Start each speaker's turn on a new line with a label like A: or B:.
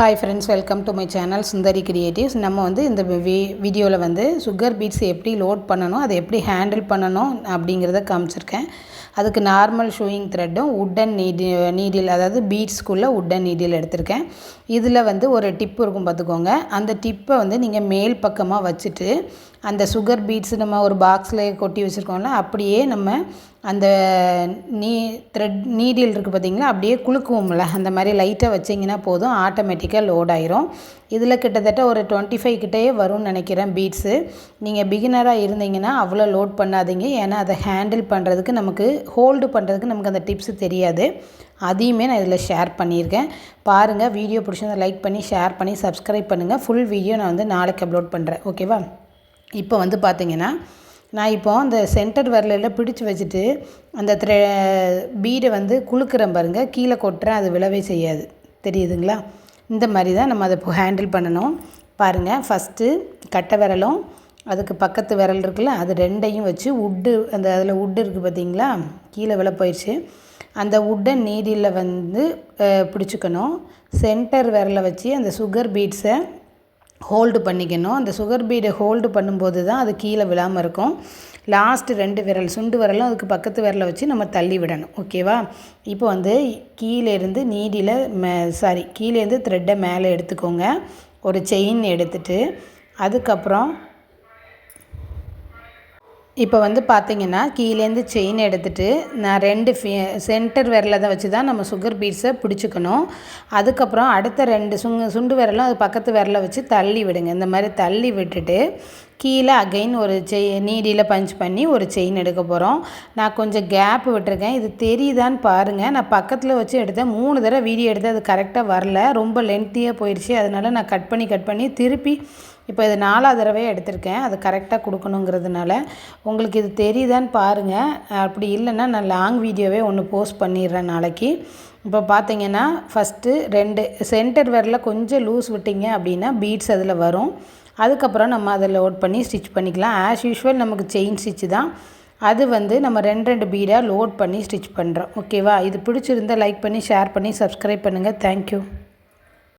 A: Hi friends, welcome to my channel Sundari Creatives. நம்ம வந்து இந்த வீடியோவில் வந்து சுகர் பீட்ஸ் எப்படி லோட் பண்ணணும், அதை எப்படி ஹேண்டில் பண்ணணும் அப்படிங்கிறத காமிச்சிருக்கேன். அதுக்கு நார்மல் ஷூயிங் த்ரெட்டும் உட்டன் நீடில், அதாவது பீட்ஸ்க்குள்ளே உட்டன் நீடில் எடுத்திருக்கேன். இதில் வந்து ஒரு டிப் இருக்கும் பார்த்துக்கோங்க. அந்த டிப்பை வந்து நீங்கள் மேல் பக்கமாக வச்சுட்டு அந்த சுகர் பீட்ஸ் நம்ம ஒரு பாக்ஸில் கொட்டி வச்சுருக்கோம்ல, அப்படியே நம்ம அந்த த்ரெட் நீடில் இருக்குது பார்த்திங்களா, அப்படியே குலுக்குவோம்ல, அந்த மாதிரி லைட்டாக வச்சிங்கன்னா போதும், ஆட்டோமேட்டிக்காக லோட் ஆயிரும். இதில் கிட்டத்தட்ட ஒரு 25 கிட்டேயே வரும்னு நினைக்கிறேன் பீட்ஸு. நீங்கள் பிகினராக இருந்தீங்கன்னா அவ்வளோ லோட் பண்ணாதீங்க, ஏன்னா அதை ஹேண்டில் பண்ணுறதுக்கு நமக்கு ஹோல்டு பண்ணுறதுக்கு நமக்கு அந்த டிப்ஸு தெரியாது. அதையுமே நான் இதில் ஷேர் பண்ணியிருக்கேன். பாருங்கள், வீடியோ பிடிச்சிருந்தா லைக் பண்ணி ஷேர் பண்ணி சப்ஸ்கிரைப் பண்ணுங்கள். ஃபுல் வீடியோ நான் வந்து நாளைக்கு அப்லோட் பண்ணுறேன், ஓகேவா? இப்போ வந்து பார்த்திங்கன்னா நான் இப்போது அந்த சென்டர் விரலில் பிடிச்சி வச்சுட்டு அந்த பீடை வந்து குலுக்குறேன் பாருங்கள், கீழே கொட்டுறேன், அது விழவே செய்யாது, தெரியுதுங்களா? இந்த மாதிரி தான் நம்ம அதை இப்போ ஹேண்டில் பண்ணணும். பாருங்கள், ஃபஸ்ட்டு கட்டை விரலும் அதுக்கு பக்கத்து விரல் இருக்குல்ல, அது ரெண்டையும் வச்சு அதில் உட்டு இருக்குது பார்த்திங்களா, கீழே விழ போயிடுச்சு. அந்த உட்டன் நீடில் வந்து பிடிச்சிக்கணும். சென்டர் விரலை வச்சு அந்த சுகர் பீட்ஸை ஹோல்டு பண்ணிக்கணும். அந்த சுகர் பீடை ஹோல்டு பண்ணும்போது தான் அது கீழே விழாமல் இருக்கும். லாஸ்ட்டு 2 விரல், சுண்டு விரலும் அதுக்கு பக்கத்து விரலை வச்சு நம்ம தள்ளி விடணும், ஓகேவா? இப்போ வந்து கீழேருந்து கீழேருந்து த்ரெட்டை மேலே எடுத்துக்கோங்க. ஒரு செயின் எடுத்துகிட்டு அதுக்கப்புறம் இப்போ வந்து பார்த்திங்கன்னா கீழேருந்து செயின் எடுத்துகிட்டு நான் 2 சென்டர் விரலை தான் வச்சு தான் நம்ம சுகர் பீட்ஸை பிடிச்சிக்கணும். அதுக்கப்புறம் அடுத்த 2 சுண்டு விரலும் அது பக்கத்து விரலை வச்சு தள்ளி விடுங்க. இந்த மாதிரி தள்ளி விட்டுட்டு கீழே அகைன் ஒரு நீடியில் பஞ்ச் பண்ணி ஒரு செயின் எடுக்க போகிறோம். நான் கொஞ்சம் கேப் விட்டுருக்கேன், இது தெரியுதான்னு பாருங்கள். நான் பக்கத்தில் வச்சு எடுத்தேன், 3 தடவை வீடியோ எடுத்து அது கரெக்டாக வரல, ரொம்ப லென்த்தியாக போயிடுச்சு. அதனால் நான் கட் பண்ணி திருப்பி இப்போ இது 4ஆவது தடவை எடுத்திருக்கேன், அது கரெக்டாக கொடுக்கணுங்கிறதுனால. உங்களுக்கு இது தெரியுதான்னு பாருங்கள். அப்படி இல்லைன்னா நான் லாங் வீடியோவே ஒன்று போஸ்ட் பண்ணிடுறேன் நாளைக்கு. இப்போ பார்த்தீங்கன்னா ஃபஸ்ட்டு 2 சென்டர் விரலில் கொஞ்சம் லூஸ் விட்டிங்க அப்படின்னா பீட்ஸ் அதில் வரும். அதுக்கப்புறம் நம்ம அதை லோட் பண்ணி ஸ்டிச் பண்ணிக்கலாம். ஆஸ் யூஷுவல் நமக்கு செயின் ஸ்டிச்சு தான், அது வந்து நம்ம 2 பீடாக லோட் பண்ணி ஸ்டிச் பண்ணுறோம், ஓகேவா? இது பிடிச்சிருந்தால் லைக் பண்ணி ஷேர் பண்ணி சப்ஸ்கிரைப் பண்ணுங்கள். தேங்க்யூ.